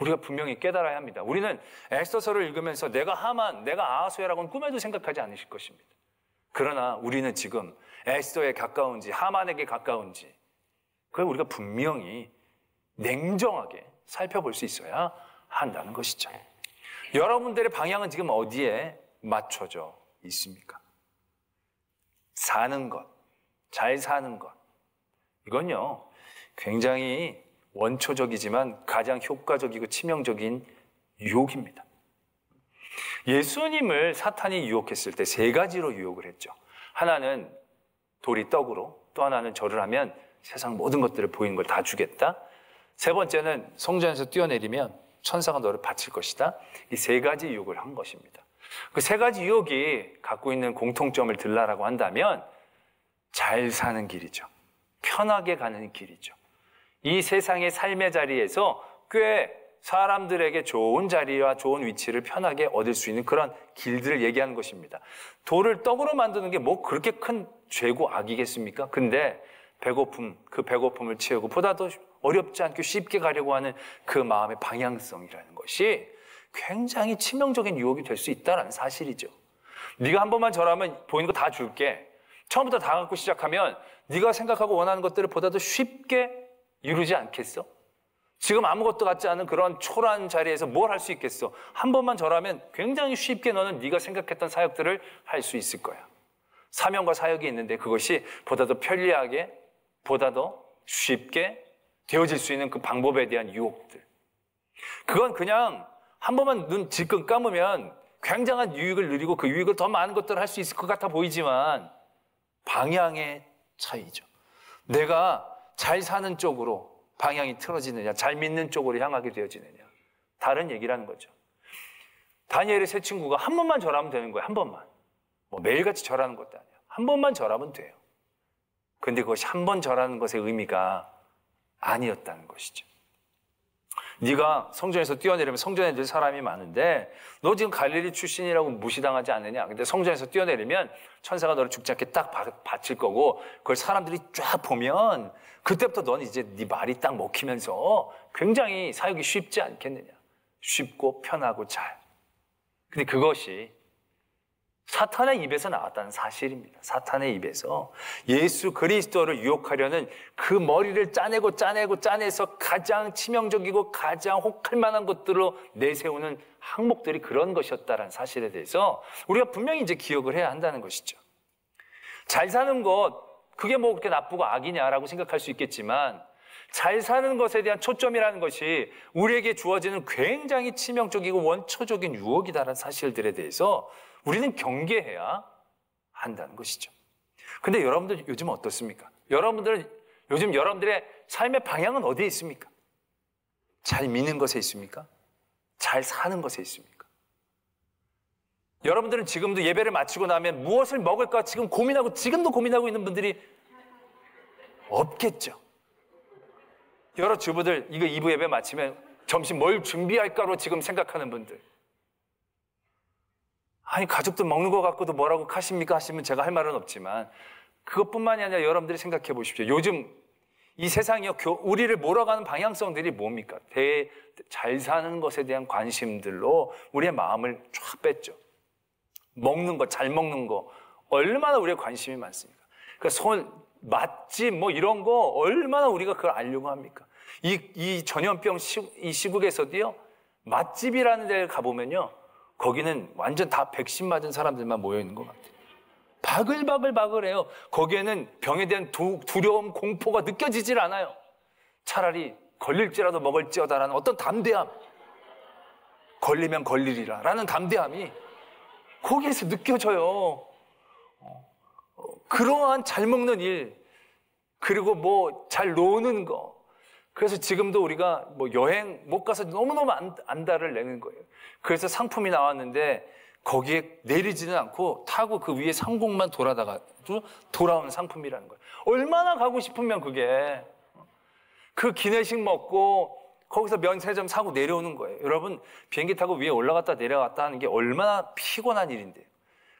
우리가 분명히 깨달아야 합니다. 우리는 에스더서를 읽으면서 내가 하만, 내가 아하수에라고는 꿈에도 생각하지 않으실 것입니다. 그러나 우리는 지금 에스더에 가까운지 하만에게 가까운지 그걸 우리가 분명히 냉정하게 살펴볼 수 있어야 한다는 것이죠. 여러분들의 방향은 지금 어디에 맞춰져 있습니까? 사는 것, 잘 사는 것. 이건요, 굉장히 원초적이지만 가장 효과적이고 치명적인 유혹입니다. 예수님을 사탄이 유혹했을 때 세 가지로 유혹을 했죠. 하나는 돌이 떡으로, 또 하나는 절을 하면 세상 모든 것들을 보이는 걸 다 주겠다. 세 번째는 성전에서 뛰어내리면 천사가 너를 바칠 것이다. 이 세 가지 유혹을 한 것입니다. 그 세 가지 유혹이 갖고 있는 공통점을 들라라고 한다면 잘 사는 길이죠. 편하게 가는 길이죠. 이 세상의 삶의 자리에서 꽤 사람들에게 좋은 자리와 좋은 위치를 편하게 얻을 수 있는 그런 길들을 얘기하는 것입니다. 돌을 떡으로 만드는 게 뭐 그렇게 큰 죄고 악이겠습니까? 근데 배고픔, 그 배고픔을 채우고 보다 더 어렵지 않게 쉽게 가려고 하는 그 마음의 방향성이라는 것이 굉장히 치명적인 유혹이 될 수 있다는 사실이죠. 네가 한 번만 절하면 보이는 거 다 줄게. 처음부터 다 갖고 시작하면 네가 생각하고 원하는 것들을 보다 더 쉽게 이루지 않겠어? 지금 아무것도 같지 않은 그런 초라한 자리에서 뭘 할 수 있겠어? 한 번만 절하면 굉장히 쉽게 너는 네가 생각했던 사역들을 할 수 있을 거야. 사명과 사역이 있는데 그것이 보다 더 편리하게, 보다 더 쉽게 되어질 수 있는 그 방법에 대한 유혹들. 그건 그냥 한 번만 눈 질끈 감으면 굉장한 유익을 누리고 그 유익을 더 많은 것들을 할 수 있을 것 같아 보이지만 방향의 차이죠. 내가 잘 사는 쪽으로 방향이 틀어지느냐, 잘 믿는 쪽으로 향하게 되어지느냐. 다른 얘기라는 거죠. 다니엘의 세 친구가 한 번만 절하면 되는 거예요. 한 번만. 뭐 매일같이 절하는 것도 아니야. 한 번만 절하면 돼요. 그런데 그것이 한 번 절하는 것의 의미가 아니었다는 것이죠. 네가 성전에서 뛰어내리면 성전에 늘 사람이 많은데 너 지금 갈릴리 출신이라고 무시당하지 않느냐. 근데 성전에서 뛰어내리면 천사가 너를 죽지 않게 딱 바칠 거고 그걸 사람들이 쫙 보면 그때부터 너는 이제 네 말이 딱 먹히면서 굉장히 사역이 쉽지 않겠느냐. 쉽고 편하고 잘. 근데 그것이 사탄의 입에서 나왔다는 사실입니다. 사탄의 입에서 예수 그리스도를 유혹하려는 그 머리를 짜내서 가장 치명적이고 가장 혹할 만한 것들로 내세우는 항목들이 그런 것이었다는 사실에 대해서 우리가 분명히 이제 기억을 해야 한다는 것이죠. 잘 사는 것, 그게 뭐 그렇게 나쁘고 악이냐라고 생각할 수 있겠지만 잘 사는 것에 대한 초점이라는 것이 우리에게 주어지는 굉장히 치명적이고 원초적인 유혹이다라는 사실들에 대해서 우리는 경계해야 한다는 것이죠. 근데 여러분들 요즘 어떻습니까? 요즘 여러분들의 삶의 방향은 어디에 있습니까? 잘 믿는 것에 있습니까? 잘 사는 것에 있습니까? 여러분들은 지금도 예배를 마치고 나면 무엇을 먹을까 지금도 고민하고 있는 분들이 없겠죠. 여러 주부들 이거 2부 예배 마치면 점심 뭘 준비할까로 지금 생각하는 분들. 아니 가족들 먹는 거 갖고도 뭐라고 하십니까 하시면 제가 할 말은 없지만 그것뿐만이 아니라 여러분들이 생각해 보십시오. 요즘 이 세상이요 우리를 몰아가는 방향성들이 뭡니까? 잘 사는 것에 대한 관심들로 우리의 마음을 쫙 뺐죠. 먹는 거, 잘 먹는 거 얼마나 우리의 관심이 많습니까? 그러니까 맛집 뭐 이런 거 얼마나 우리가 그걸 알려고 합니까? 이 전염병 이 시국에서도요 맛집이라는 데를 가보면요 거기는 완전 다 백신 맞은 사람들만 모여 있는 것 같아요. 바글바글해요. 거기에는 병에 대한 두려움, 공포가 느껴지질 않아요. 차라리 걸릴지라도 먹을지어다라는 어떤 담대함, 걸리면 걸리리라 라는 담대함이 거기에서 느껴져요. 그러한 잘 먹는 일, 그리고 뭐 잘 노는 거. 그래서 지금도 우리가 뭐 여행 못 가서 너무너무 안달을 내는 거예요. 그래서 상품이 나왔는데 거기에 내리지는 않고 타고 그 위에 상공만 돌아오는 상품이라는 거예요. 얼마나 가고 싶으면 그게 그 기내식 먹고 거기서 면세점 사고 내려오는 거예요. 여러분 비행기 타고 위에 올라갔다 내려갔다 하는 게 얼마나 피곤한 일인데요.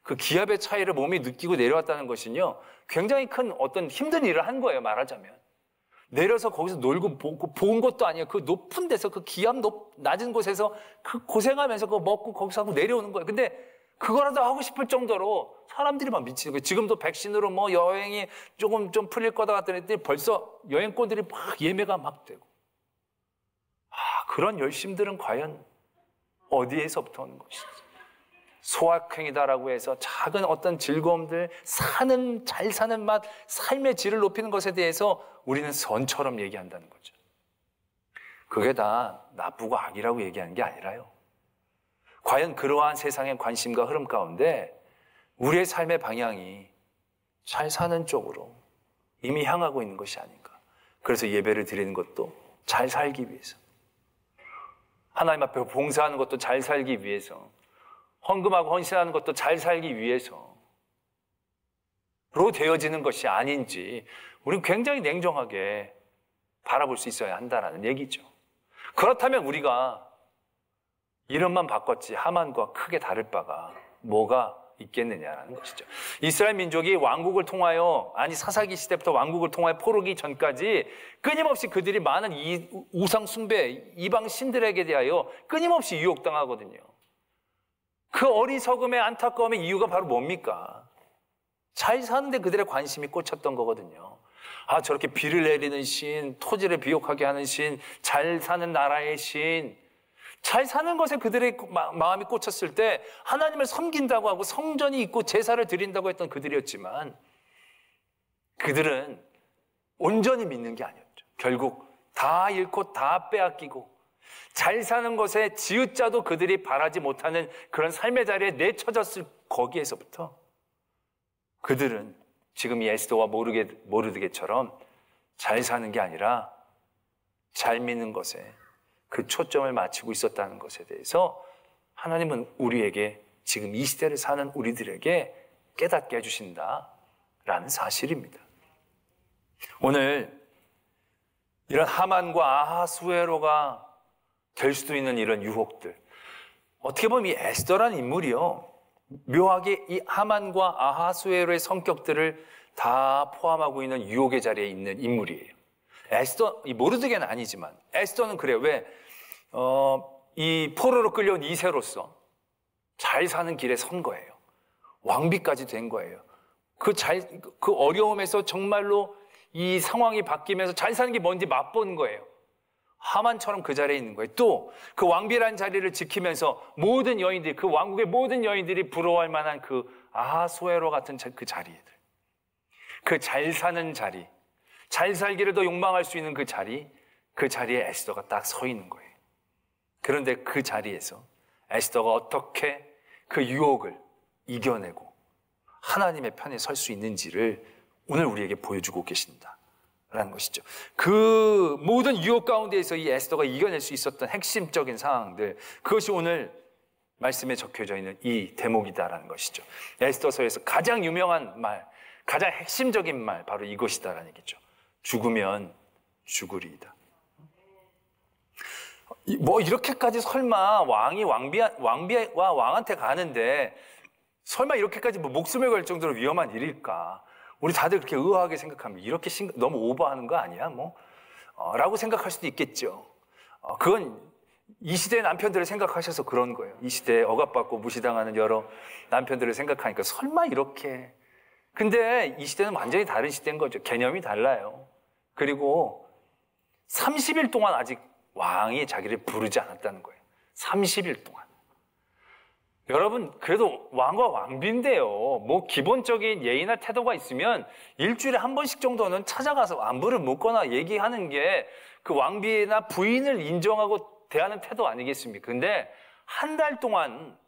그 기압의 차이를 몸이 느끼고 내려왔다는 것은요 굉장히 큰 어떤 힘든 일을 한 거예요. 말하자면 내려서 거기서 놀고 본 것도 아니에요. 그 높은 데서 그 기압 낮은 곳에서 그 고생하면서 그거 먹고 거기서 하고 내려오는 거예요. 근데 그거라도 하고 싶을 정도로 사람들이 막 미치는 거예요. 지금도 백신으로 뭐 여행이 조금 좀 풀릴 거다 같더니 벌써 여행권들이 막 예매가 막 되고. 그런 열심들은 과연 어디에서부터 오는 것이지? 소확행이다라고 해서 작은 어떤 즐거움들, 잘 사는 맛, 삶의 질을 높이는 것에 대해서 우리는 선처럼 얘기한다는 거죠. 그게 다 나쁘고 악이라고 얘기하는 게 아니라요. 과연 그러한 세상의 관심과 흐름 가운데 우리의 삶의 방향이 잘 사는 쪽으로 이미 향하고 있는 것이 아닌가. 그래서 예배를 드리는 것도 잘 살기 위해서, 하나님 앞에 봉사하는 것도 잘 살기 위해서, 헌금하고 헌신하는 것도 잘 살기 위해서로 되어지는 것이 아닌지 우리는 굉장히 냉정하게 바라볼 수 있어야 한다는 얘기죠. 그렇다면 우리가 이름만 바꿨지 하만과 크게 다를 바가 뭐가 있겠느냐라는 것이죠. 이스라엘 민족이 왕국을 통하여, 사사기 시대부터 왕국을 통하여 포로기 전까지 끊임없이 그들이 많은 이 우상 숭배, 이방 신들에게 대하여 끊임없이 유혹당하거든요. 그 어리석음의 안타까움의 이유가 바로 뭡니까? 잘 사는데 그들의 관심이 꽂혔던 거거든요. 저렇게 비를 내리는 신, 토지를 비옥하게 하는 신, 잘 사는 나라의 신, 잘 사는 것에 그들의 마음이 꽂혔을 때 하나님을 섬긴다고 하고 성전이 있고 제사를 드린다고 했던 그들이었지만 그들은 온전히 믿는 게 아니었죠. 결국 다 잃고 다 빼앗기고 잘 사는 것에 지읒자도 그들이 바라지 못하는 그런 삶의 자리에 내쳐졌을 거기에서부터 그들은 지금 이 에스더와 모르드게처럼 잘 사는 게 아니라 잘 믿는 것에 그 초점을 맞추고 있었다는 것에 대해서 하나님은 우리에게, 지금 이 시대를 사는 우리들에게 깨닫게 해주신다라는 사실입니다. 오늘 이런 하만과 아하수에로가 될 수도 있는 이런 유혹들, 어떻게 보면 이 에스더라는 인물이요, 묘하게 이 하만과 아하수에로의 성격들을 다 포함하고 있는 유혹의 자리에 있는 인물이에요. 에스더, 이 모르드게는 아니지만 에스더는 그래요. 왜? 이 포로로 끌려온 이세로서 잘 사는 길에 선 거예요. 왕비까지 된 거예요. 그 어려움에서 정말로 이 상황이 바뀌면서 잘 사는 게 뭔지 맛본 거예요. 하만처럼 그 자리에 있는 거예요. 또 그 왕비라는 자리를 지키면서 모든 여인들이, 그 왕국의 모든 여인들이 부러워할 만한 그 아하수에로 같은 그 자리들, 그 잘 사는 자리, 잘 살기를 더 욕망할 수 있는 그 자리에 에스더가 딱 서 있는 거예요. 그런데 그 자리에서 에스더가 어떻게 그 유혹을 이겨내고 하나님의 편에 설 수 있는지를 오늘 우리에게 보여주고 계신다라는 것이죠. 그 모든 유혹 가운데에서 이 에스더가 이겨낼 수 있었던 핵심적인 상황들, 그것이 오늘 말씀에 적혀져 있는 이 대목이다라는 것이죠. 에스더서에서 가장 유명한 말, 가장 핵심적인 말, 바로 이것이다라는 얘기죠. 죽으면 죽으리이다. 뭐 이렇게까지 설마 왕이 왕비와 왕한테 가는데 설마 이렇게까지 뭐 목숨을 걸 정도로 위험한 일일까? 우리 다들 그렇게 의아하게 생각합니다. 이렇게 너무 오버하는 거 아니야? 라고 생각할 수도 있겠죠. 그건 이 시대의 남편들을 생각하셔서 그런 거예요. 이 시대에 억압받고 무시당하는 여러 남편들을 생각하니까 설마 이렇게. 근데 이 시대는 완전히 다른 시대인 거죠. 개념이 달라요. 그리고 30일 동안 아직 왕이 자기를 부르지 않았다는 거예요. 30일 동안. 여러분, 그래도 왕과 왕비인데요. 뭐 기본적인 예의나 태도가 있으면 일주일에 한 번씩 정도는 찾아가서 안부를 묻거나 얘기하는 게 그 왕비나 부인을 인정하고 대하는 태도 아니겠습니까? 근데 한 달 동안,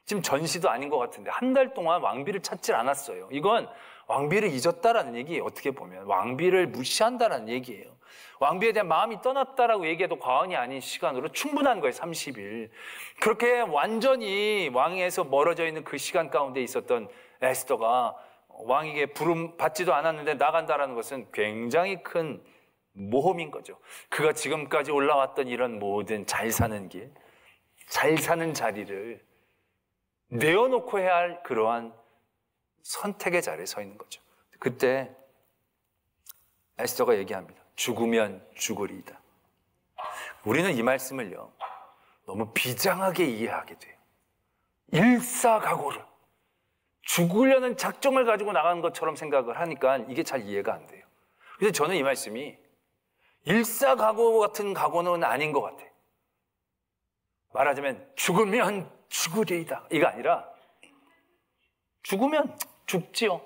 지금 전시도 아닌 것 같은데 한 달 동안 왕비를 찾질 않았어요. 이건 왕비를 잊었다라는 얘기예요. 어떻게 보면 왕비를 무시한다라는 얘기예요. 왕비에 대한 마음이 떠났다라고 얘기해도 과언이 아닌 시간으로 충분한 거예요. 30일. 그렇게 완전히 왕에서 멀어져 있는 그 시간 가운데 있었던 에스더가 왕에게 부름 받지도 않았는데 나간다라는 것은 굉장히 큰 모험인 거죠. 그가 지금까지 올라왔던 이런 모든 잘 사는 길, 잘 사는 자리를 내어놓고 해야 할 그러한 선택의 자리에 서 있는 거죠. 그때 에스더가 얘기합니다. 죽으면 죽으리이다. 우리는 이 말씀을요, 너무 비장하게 이해하게 돼요. 일사각오를 죽으려는 작정을 가지고 나가는 것처럼 생각을 하니까 이게 잘 이해가 안 돼요. 그래서 저는 이 말씀이 일사각오 같은 각오는 아닌 것 같아요. 말하자면 죽으면 죽으리이다 이가 아니라 죽으면 죽지요.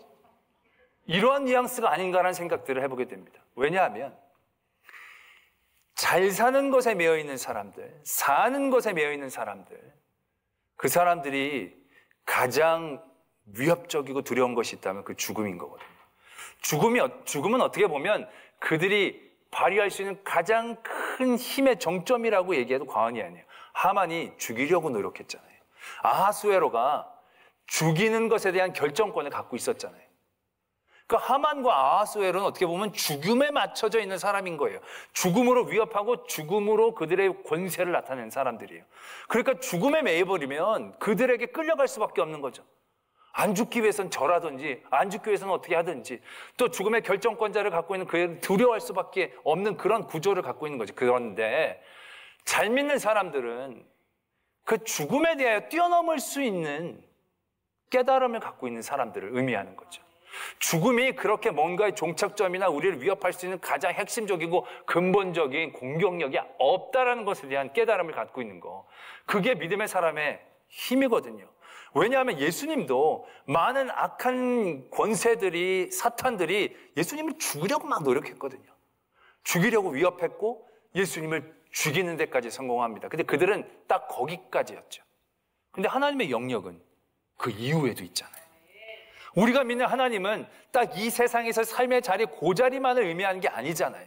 이러한 뉘앙스가 아닌가라는 생각들을 해보게 됩니다. 왜냐하면 잘 사는 것에 매여 있는 사람들, 사는 것에 매여 있는 사람들, 그 사람들이 가장 위협적이고 두려운 것이 있다면 그 죽음인 거거든요. 죽음은 어떻게 보면 그들이 발휘할 수 있는 가장 큰 힘의 정점이라고 얘기해도 과언이 아니에요. 하만이 죽이려고 노력했잖아요. 아하수에로가 죽이는 것에 대한 결정권을 갖고 있었잖아요. 그러니까 하만과 아하수에로는 어떻게 보면 죽음에 맞춰져 있는 사람인 거예요. 죽음으로 위협하고 죽음으로 그들의 권세를 나타내는 사람들이에요. 그러니까 죽음에 매여버리면 그들에게 끌려갈 수밖에 없는 거죠. 안 죽기 위해서는 절하든지 안 죽기 위해서는 어떻게 하든지 또 죽음의 결정권자를 갖고 있는 그에게 두려워할 수밖에 없는 그런 구조를 갖고 있는 거죠. 그런데 잘 믿는 사람들은 그 죽음에 대하여 뛰어넘을 수 있는 깨달음을 갖고 있는 사람들을 의미하는 거죠. 죽음이 그렇게 뭔가의 종착점이나 우리를 위협할 수 있는 가장 핵심적이고 근본적인 공격력이 없다라는 것에 대한 깨달음을 갖고 있는 거, 그게 믿음의 사람의 힘이거든요. 왜냐하면 예수님도 많은 악한 권세들이, 사탄들이 예수님을 죽이려고 막 노력했거든요. 죽이려고 위협했고 예수님을 죽이는 데까지 성공합니다. 근데 그들은 딱 거기까지였죠. 근데 하나님의 영역은 그 이후에도 있잖아요. 우리가 믿는 하나님은 딱 이 세상에서 삶의 자리, 그 자리만을 의미하는 게 아니잖아요.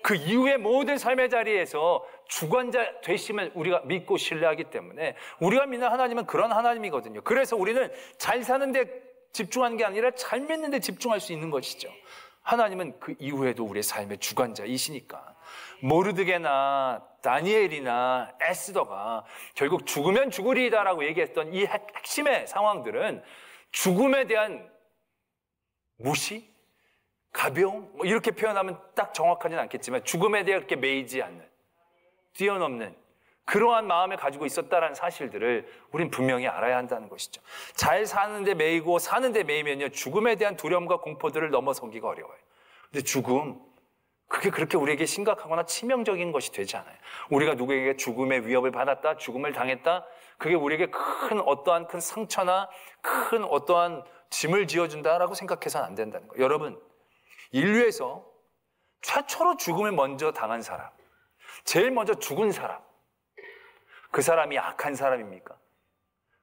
그 이후의 모든 삶의 자리에서 주관자 되심을 우리가 믿고 신뢰하기 때문에 우리가 믿는 하나님은 그런 하나님이거든요. 그래서 우리는 잘 사는 데 집중하는 게 아니라 잘 믿는 데 집중할 수 있는 것이죠. 하나님은 그 이후에도 우리의 삶의 주관자이시니까. 모르드게나 다니엘이나 에스더가 결국 죽으면 죽으리이다라고 얘기했던 이 핵심의 상황들은 죽음에 대한 무시, 가벼움, 이렇게 표현하면 딱 정확하지는 않겠지만 죽음에 대해 그렇게 매이지 않는, 뛰어넘는 그러한 마음을 가지고 있었다는 사실들을 우린 분명히 알아야 한다는 것이죠. 잘 사는데 매이고 사는데 매이면요, 죽음에 대한 두려움과 공포들을 넘어서기가 어려워요. 근데 죽음, 그게 그렇게 우리에게 심각하거나 치명적인 것이 되지 않아요. 우리가 누구에게 죽음의 위협을 받았다, 죽음을 당했다, 그게 우리에게 어떠한 큰 상처나 큰 어떠한 짐을 지어준다라고 생각해서는 안 된다는 거예요. 여러분, 인류에서 최초로 죽음을 먼저 당한 사람, 제일 먼저 죽은 사람, 그 사람이 악한 사람입니까?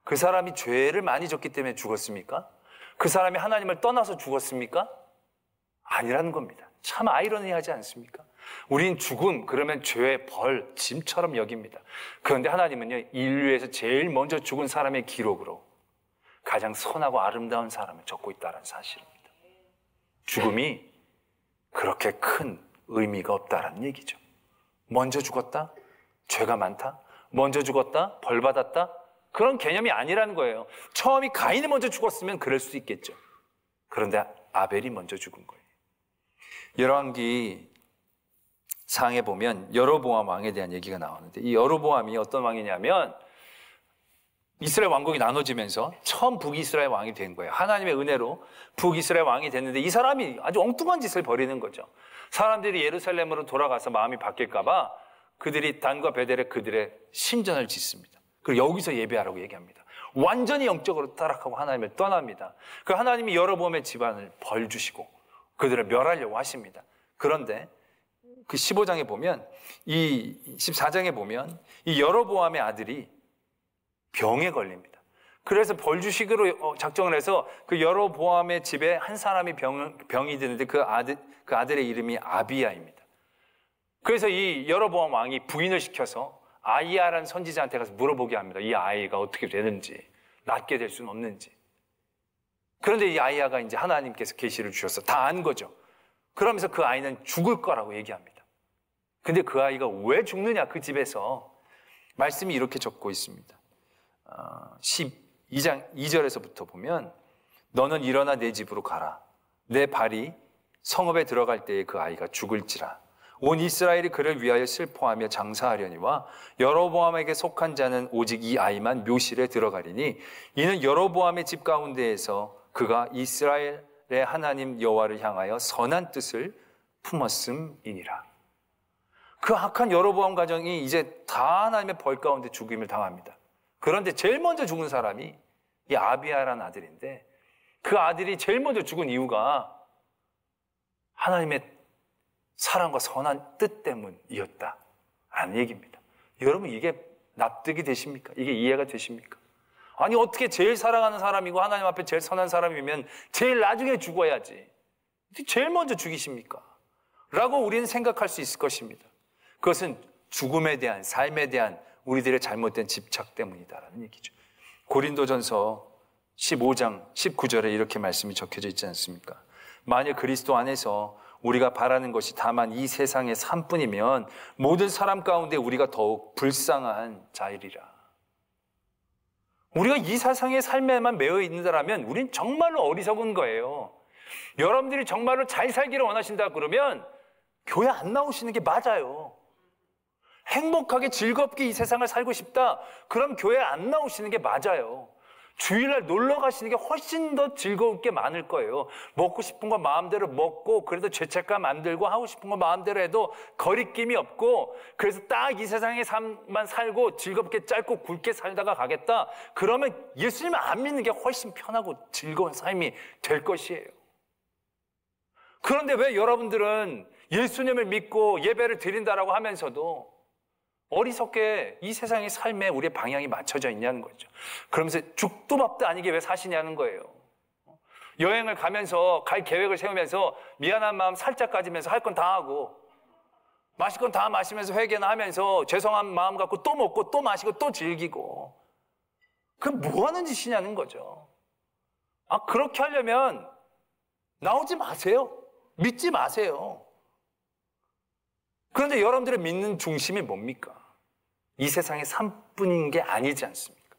그 사람이 죄를 많이 졌기 때문에 죽었습니까? 그 사람이 하나님을 떠나서 죽었습니까? 아니라는 겁니다. 참 아이러니하지 않습니까? 우린 죽음, 그러면 죄의 벌, 짐처럼 여깁니다. 그런데 하나님은요, 인류에서 제일 먼저 죽은 사람의 기록으로 가장 선하고 아름다운 사람을 적고 있다는 사실입니다. 죽음이 그렇게 큰 의미가 없다라는 얘기죠. 먼저 죽었다? 죄가 많다? 먼저 죽었다? 벌 받았다? 그런 개념이 아니라는 거예요. 처음이 가인이 먼저 죽었으면 그럴 수 있겠죠. 그런데 아벨이 먼저 죽은 거예요. 열왕기 상에 보면 여로보암 왕에 대한 얘기가 나오는데, 이 여로보암이 어떤 왕이냐면 이스라엘 왕국이 나눠지면서 처음 북이스라엘 왕이 된 거예요. 하나님의 은혜로 북이스라엘 왕이 됐는데 이 사람이 아주 엉뚱한 짓을 벌이는 거죠. 사람들이 예루살렘으로 돌아가서 마음이 바뀔까 봐 그들이 단과 베델에 그들의 신전을 짓습니다. 그리고 여기서 예배하라고 얘기합니다. 완전히 영적으로 타락하고 하나님을 떠납니다. 그 하나님이 여로보암의 집안을 벌 주시고 그들을 멸하려고 하십니다. 그런데 그 15장에 보면, 이 14장에 보면 이 여로보암의 아들이 병에 걸립니다. 그래서 벌 주시기로 작정을 해서 그 여로보암의 집에 한 사람이 병이 드는데 그 아들의 이름이 아비야입니다. 그래서 이 여로보암 왕이 부인을 시켜서 아이야라는 선지자한테 가서 물어보게 합니다. 이 아이가 어떻게 되는지, 낫게 될 수는 없는지. 그런데 이 아이야가 이제 하나님께서 계시를 주셔서 다 안 거죠. 그러면서 그 아이는 죽을 거라고 얘기합니다. 근데 그 아이가 왜 죽느냐, 그 집에서 말씀이 이렇게 적고 있습니다. 12장 2절에서부터 보면, 너는 일어나 내 집으로 가라. 내 발이 성읍에 들어갈 때에 그 아이가 죽을지라. 온 이스라엘이 그를 위하여 슬퍼하며 장사하려니와 여로보암에게 속한 자는 오직 이 아이만 묘실에 들어가리니 이는 여로보암의 집 가운데에서 그가 이스라엘의 하나님 여호와를 향하여 선한 뜻을 품었음이니라. 그 악한 여로보암 가정이 이제 다 하나님의 벌 가운데 죽임을 당합니다. 그런데 제일 먼저 죽은 사람이 이 아비야라는 아들인데, 그 아들이 제일 먼저 죽은 이유가 하나님의 사랑과 선한 뜻 때문이었다라는 얘기입니다. 여러분, 이게 납득이 되십니까? 이게 이해가 되십니까? 아니, 어떻게 제일 사랑하는 사람이고 하나님 앞에 제일 선한 사람이면 제일 나중에 죽어야지, 제일 먼저 죽이십니까? 라고 우리는 생각할 수 있을 것입니다. 그것은 죽음에 대한, 삶에 대한 우리들의 잘못된 집착 때문이다라는 얘기죠. 고린도전서 15장 19절에 이렇게 말씀이 적혀져 있지 않습니까? 만일 그리스도 안에서 우리가 바라는 것이 다만 이 세상의 삶뿐이면 모든 사람 가운데 우리가 더욱 불쌍한 자이리라. 우리가 이 세상의 삶에만 매여 있는다라면 우린 정말로 어리석은 거예요. 여러분들이 정말로 잘 살기를 원하신다 그러면 교회 안 나오시는 게 맞아요. 행복하게 즐겁게 이 세상을 살고 싶다, 그럼 교회 안 나오시는 게 맞아요. 주일날 놀러 가시는 게 훨씬 더 즐거울 게 많을 거예요. 먹고 싶은 거 마음대로 먹고, 그래도 죄책감 안 들고, 하고 싶은 거 마음대로 해도 거리낌이 없고, 그래서 딱 이 세상의 삶만 살고 즐겁게 짧고 굵게 살다가 가겠다, 그러면 예수님을 안 믿는 게 훨씬 편하고 즐거운 삶이 될 것이에요. 그런데 왜 여러분들은 예수님을 믿고 예배를 드린다라고 하면서도 어리석게 이 세상의 삶에 우리의 방향이 맞춰져 있냐는 거죠. 그러면서 죽도 밥도 아니게 왜 사시냐는 거예요. 여행을 가면서 갈 계획을 세우면서 미안한 마음 살짝 가지면서 할 건 다 하고, 마실 건 다 마시면서 회개나 하면서 죄송한 마음 갖고 또 먹고 또 마시고 또 즐기고, 그럼 뭐 하는 짓이냐는 거죠. 그렇게 하려면 나오지 마세요. 믿지 마세요. 그런데 여러분들의 믿는 중심이 뭡니까? 이 세상의 삶뿐인 게 아니지 않습니까?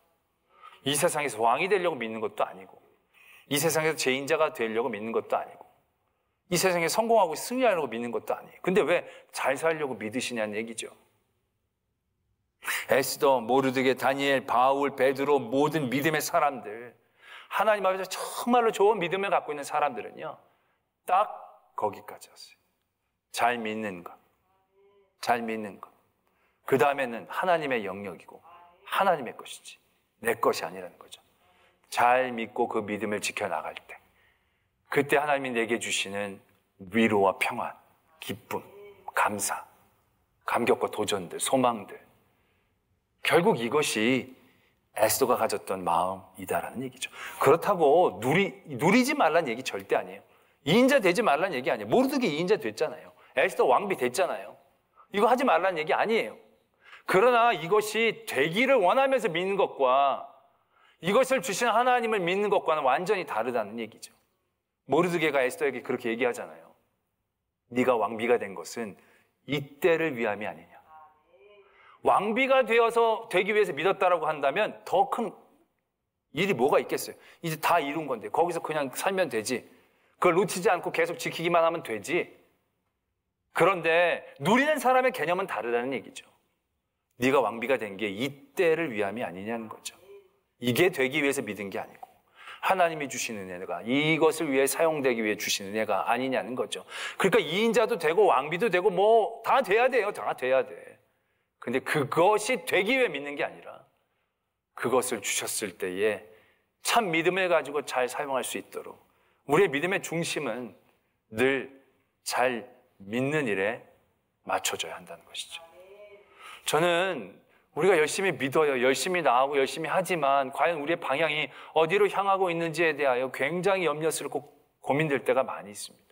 이 세상에서 왕이 되려고 믿는 것도 아니고, 이 세상에서 죄인자가 되려고 믿는 것도 아니고, 이 세상에 성공하고 승리하려고 믿는 것도 아니에요. 근데 왜 잘 살려고 믿으시냐는 얘기죠. 에스더, 모르드게, 다니엘, 바울, 베드로, 모든 믿음의 사람들, 하나님 앞에서 정말로 좋은 믿음을 갖고 있는 사람들은요, 딱 거기까지였어요. 잘 믿는 것, 잘 믿는 것. 그 다음에는 하나님의 영역이고 하나님의 것이지 내 것이 아니라는 거죠. 잘 믿고 그 믿음을 지켜나갈 때, 그때 하나님이 내게 주시는 위로와 평안, 기쁨, 감사, 감격과 도전들, 소망들, 결국 이것이 에스더가 가졌던 마음이다라는 얘기죠. 그렇다고 누리지 말란 얘기 절대 아니에요. 2인자 되지 말란 얘기 아니에요. 모르드게 2인자 됐잖아요. 에스더 왕비 됐잖아요. 이거 하지 말란 얘기 아니에요. 그러나 이것이 되기를 원하면서 믿는 것과 이것을 주신 하나님을 믿는 것과는 완전히 다르다는 얘기죠. 모르드게가 에스더에게 그렇게 얘기하잖아요. 네가 왕비가 된 것은 이때를 위함이 아니냐. 왕비가 되기 위해서 믿었다라고 한다면 더 큰 일이 뭐가 있겠어요. 이제 다 이룬 건데 거기서 그냥 살면 되지. 그걸 놓치지 않고 계속 지키기만 하면 되지. 그런데 누리는 사람의 개념은 다르다는 얘기죠. 네가 왕비가 된 게 이때를 위함이 아니냐는 거죠. 이게 되기 위해서 믿은 게 아니고 하나님이 주시는 은혜가 이것을 위해 사용되기 위해 주시는 은혜가 아니냐는 거죠. 그러니까 2인자도 되고 왕비도 되고 뭐 다 돼야 돼요. 다 돼야 돼. 근데 그것이 되기 위해 믿는 게 아니라 그것을 주셨을 때에 참 믿음을 가지고 잘 사용할 수 있도록 우리의 믿음의 중심은 늘 잘 믿는 일에 맞춰줘야 한다는 것이죠. 저는 우리가 열심히 믿어요. 열심히 나가고 열심히 하지만 과연 우리의 방향이 어디로 향하고 있는지에 대하여 굉장히 염려스럽고 고민될 때가 많이 있습니다.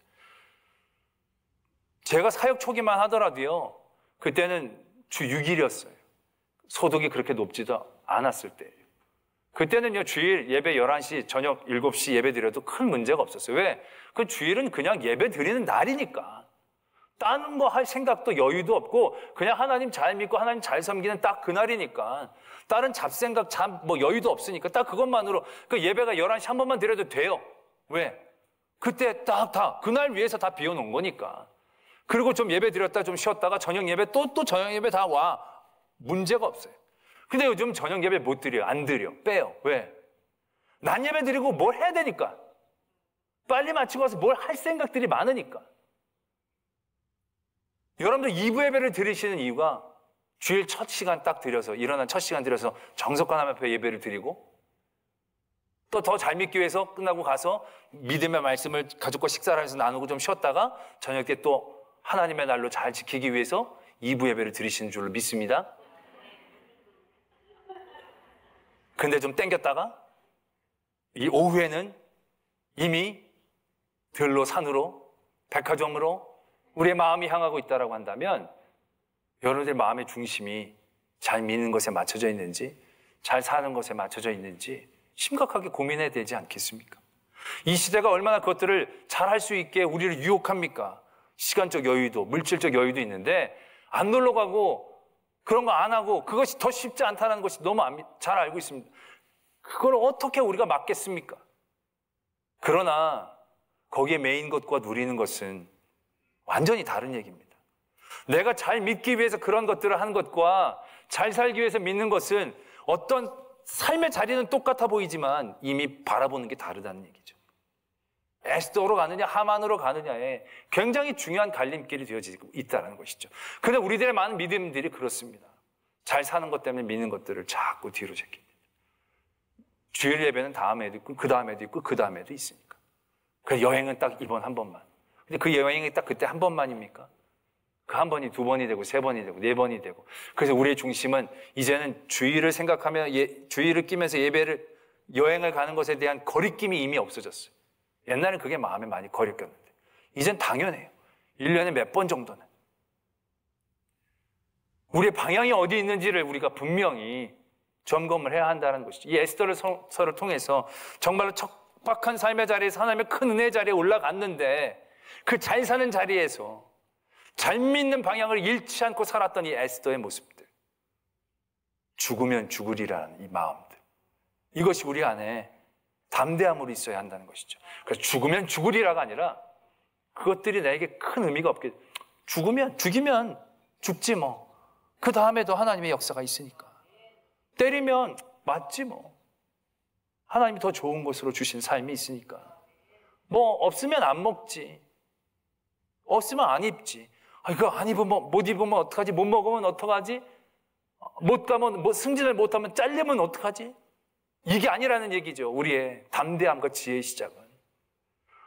제가 사역 초기만 하더라도요, 그때는 주 6일이었어요. 소득이 그렇게 높지도 않았을 때예요. 그때는요, 주일 예배 11시, 저녁 7시 예배 드려도 큰 문제가 없었어요. 왜? 그 주일은 그냥 예배 드리는 날이니까. 다른 거 할 생각도 여유도 없고 그냥 하나님 잘 믿고 하나님 잘 섬기는 딱 그날이니까 다른 잡생각 여유도 없으니까 딱 그것만으로 그 예배가 11시 한 번만 드려도 돼요. 왜? 그때 딱 그날 위해서 다 비워놓은 거니까. 그리고 좀 예배 드렸다 좀 쉬었다가 저녁 예배 또 저녁 예배 다 와. 문제가 없어요. 근데 요즘 저녁 예배 못 드려요. 안 드려. 빼요. 왜? 낮 예배 드리고 뭘 해야 되니까. 빨리 마치고 와서 뭘 할 생각들이 많으니까. 여러분들 2부 예배를 드리시는 이유가 주일 첫 시간 딱 드려서 일어난 첫 시간 드려서 정석관 하나님 앞에 예배를 드리고 또 더 잘 믿기 위해서 끝나고 가서 믿음의 말씀을 가족과 식사를 해서 나누고 좀 쉬었다가 저녁 때 또 하나님의 날로 잘 지키기 위해서 2부 예배를 드리시는 줄로 믿습니다. 근데 좀 땡겼다가 이 오후에는 이미 들로 산으로 백화점으로 우리의 마음이 향하고 있다고 한다면 여러분들 마음의 중심이 잘 믿는 것에 맞춰져 있는지 잘 사는 것에 맞춰져 있는지 심각하게 고민해야 되지 않겠습니까? 이 시대가 얼마나 그것들을 잘 할 수 있게 우리를 유혹합니까? 시간적 여유도 물질적 여유도 있는데 안 놀러 가고 그런 거 안 하고 그것이 더 쉽지 않다는 것이 너무 잘 알고 있습니다. 그걸 어떻게 우리가 막겠습니까? 그러나 거기에 메인 것과 누리는 것은 완전히 다른 얘기입니다. 내가 잘 믿기 위해서 그런 것들을 하는 것과 잘 살기 위해서 믿는 것은 어떤 삶의 자리는 똑같아 보이지만 이미 바라보는 게 다르다는 얘기죠. 에스더로 가느냐 하만으로 가느냐에 굉장히 중요한 갈림길이 되어지고 있다는 것이죠. 그런데 우리들의 많은 믿음들이 그렇습니다. 잘 사는 것 때문에 믿는 것들을 자꾸 뒤로 제낍니다. 주일 예배는 다음에도 있고 그 다음에도 있고 그 다음에도 있으니까. 그 여행은 딱 이번 한 번만. 근데 그 여행이 딱 그때 한 번만입니까? 그 한 번이 두 번이 되고 세 번이 되고 네 번이 되고. 그래서 우리의 중심은 이제는 주일을 생각하며 주일을 끼면서 여행을 가는 것에 대한 거리낌이 이미 없어졌어요. 옛날엔 그게 마음에 많이 거리꼈는데 이젠 당연해요. 1년에 몇 번 정도는. 우리의 방향이 어디 있는지를 우리가 분명히 점검을 해야 한다는 것이죠. 이 에스더를 통해서 정말로 척박한 삶의 자리에서 하나님의 큰 은혜의 자리에 올라갔는데 그 잘 사는 자리에서 잘 믿는 방향을 잃지 않고 살았던 이 에스더의 모습들, 죽으면 죽으리라는 이 마음들, 이것이 우리 안에 담대함으로 있어야 한다는 것이죠. 그래서 죽으면 죽으리라가 아니라 그것들이 나에게 큰 의미가 없게, 죽으면 죽이면 죽지 뭐, 그 다음에도 하나님의 역사가 있으니까, 때리면 맞지 뭐, 하나님이 더 좋은 것으로 주신 삶이 있으니까, 뭐 없으면 안 먹지, 없으면 안 입지. 이거 안 입으면, 못 입으면 어떡하지? 못 먹으면 어떡하지? 못 가면, 승진을 못하면 잘리면 어떡하지? 이게 아니라는 얘기죠. 우리의 담대함과 지혜의 시작은.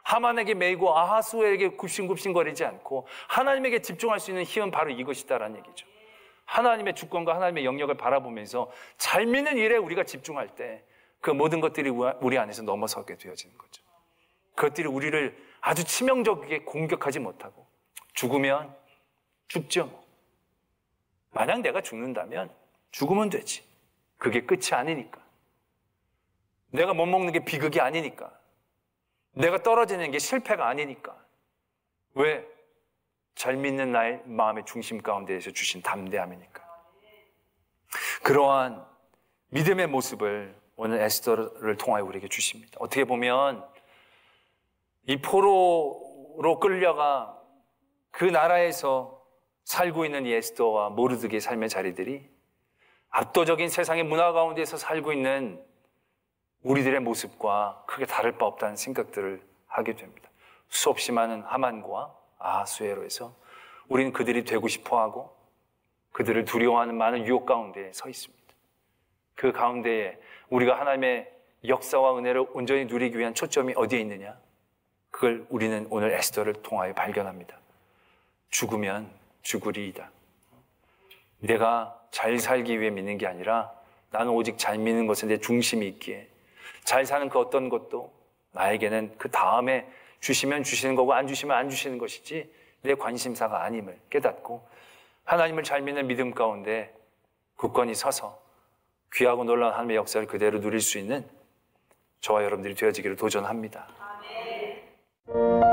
하만에게 매이고 아하수에게 굽신굽신거리지 않고 하나님에게 집중할 수 있는 힘은 바로 이것이다라는 얘기죠. 하나님의 주권과 하나님의 영역을 바라보면서 잘 믿는 일에 우리가 집중할 때 그 모든 것들이 우리 안에서 넘어서게 되어지는 거죠. 그것들이 우리를 아주 치명적이게 공격하지 못하고, 죽으면 죽죠. 만약 내가 죽는다면 죽으면 되지. 그게 끝이 아니니까. 내가 못 먹는 게 비극이 아니니까. 내가 떨어지는 게 실패가 아니니까. 왜? 잘 믿는 나의 마음의 중심 가운데에서 주신 담대함이니까. 그러한 믿음의 모습을 오늘 에스더를 통하여 우리에게 주십니다. 어떻게 보면 이 포로로 끌려가 그 나라에서 살고 있는 이 에스더와 모르드게의 삶의 자리들이 압도적인 세상의 문화 가운데서 살고 있는 우리들의 모습과 크게 다를 바 없다는 생각들을 하게 됩니다. 수없이 많은 하만과 아하수에로에서 우리는 그들이 되고 싶어하고 그들을 두려워하는 많은 유혹 가운데 서 있습니다. 그 가운데에 우리가 하나님의 역사와 은혜를 온전히 누리기 위한 초점이 어디에 있느냐? 그걸 우리는 오늘 에스더를 통하여 발견합니다. 죽으면 죽으리이다. 내가 잘 살기 위해 믿는 게 아니라 나는 오직 잘 믿는 것에 내 중심이 있기에 잘 사는 그 어떤 것도 나에게는 그 다음에 주시면 주시는 거고 안 주시면 안 주시는 것이지 내 관심사가 아님을 깨닫고 하나님을 잘 믿는 믿음 가운데 굳건히 서서 귀하고 놀라운 하나님의 역사를 그대로 누릴 수 있는 저와 여러분들이 되어지기를 도전합니다. 아멘.